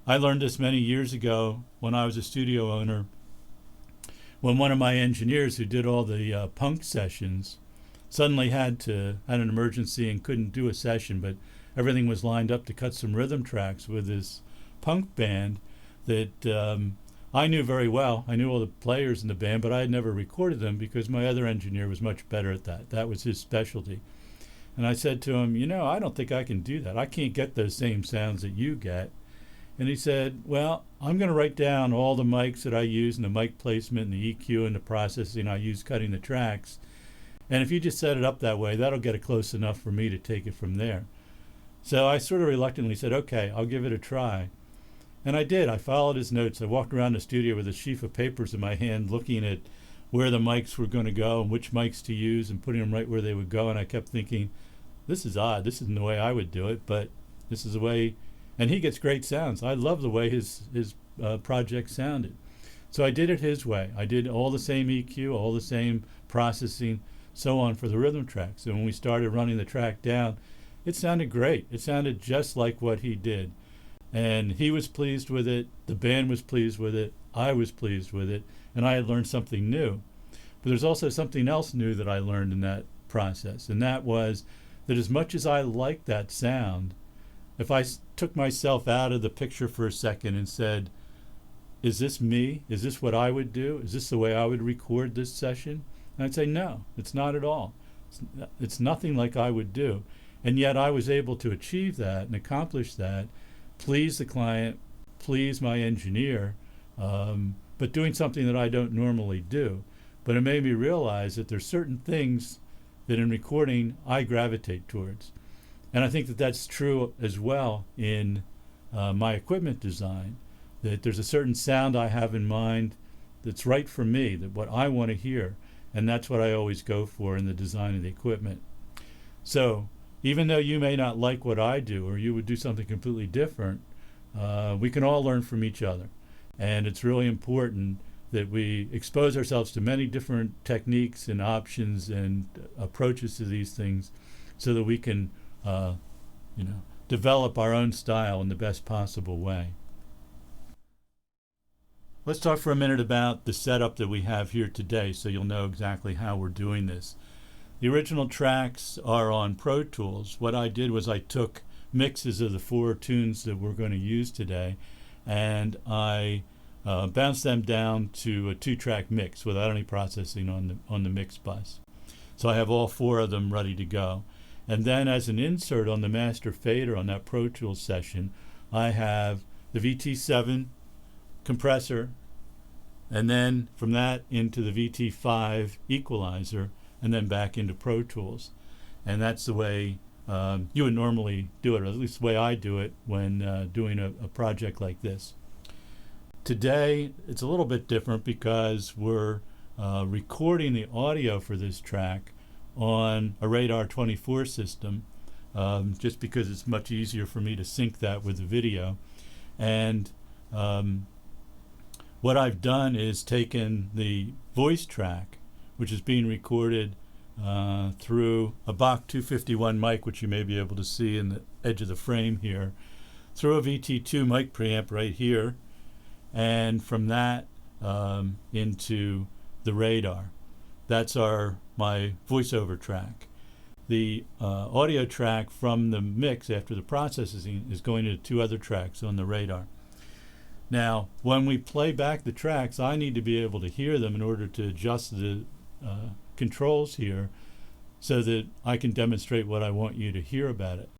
I learned this many years ago when I was a studio owner, when one of my engineers who did all the punk sessions suddenly had an emergency and couldn't do a session, but everything was lined up to cut some rhythm tracks with this punk band that I knew very well. I knew all the players in the band, but I had never recorded them because my other engineer was much better at that. That was his specialty. And I said to him, I don't think I can do that. I can't get those same sounds that you get. And he said, well, I'm going to write down all the mics that I use and the mic placement and the EQ and the processing I use cutting the tracks. And if you just set it up that way, that'll get it close enough for me to take it from there. So I sort of reluctantly said, okay, I'll give it a try. And I did. I followed his notes. I walked around the studio with a sheaf of papers in my hand looking at where the mics were going to go and which mics to use and putting them right where they would go. And I kept thinking, this is odd. This isn't the way I would do it, but this is the way. And he gets great sounds. I love the way his project sounded. So I did it his way. I did all the same EQ, all the same processing, so on for the rhythm tracks. And when we started running the track down, it sounded great. It sounded just like what he did. And he was pleased with it. The band was pleased with it. I was pleased with it. And I had learned something new. But there's also something else new that I learned in that process. And that was that as much as I liked that sound, if I took myself out of the picture for a second and said, is this me? Is this what I would do? Is this the way I would record this session? And I'd say, no, it's not at all. It's nothing like I would do. And yet I was able to achieve that and accomplish that, please the client, please my engineer, but doing something that I don't normally do. But it made me realize that there's certain things that in recording I gravitate towards. And I think that that's true as well in my equipment design, that there's a certain sound I have in mind that's right for me, that what I want to hear. And that's what I always go for in the design of the equipment. So even though you may not like what I do or you would do something completely different, we can all learn from each other. And it's really important that we expose ourselves to many different techniques and options and approaches to these things so that we can develop our own style in the best possible way. Let's talk for a minute about the setup that we have here today so you'll know exactly how we're doing this. The original tracks are on Pro Tools. What I did was I took mixes of the 4 tunes that we're going to use today and I bounced them down to a 2-track mix without any processing on the mix bus. So I have all 4 of them ready to go. And then as an insert on the master fader on that Pro Tools session, I have the VT7 compressor, and then from that into the VT5 equalizer, and then back into Pro Tools. And that's the way you would normally do it, or at least the way I do it when doing a project like this. Today, it's a little bit different because we're recording the audio for this track on a Radar 24 system, just because it's much easier for me to sync that with the video. And what I've done is taken the voice track, which is being recorded through a Bach 251 mic, which you may be able to see in the edge of the frame here, through a VT2 mic preamp right here, and from that into the Radar. That's my voiceover track. The audio track from the mix after the processing is going to 2 other tracks on the Radar. Now, when we play back the tracks, I need to be able to hear them in order to adjust the controls here so that I can demonstrate what I want you to hear about it.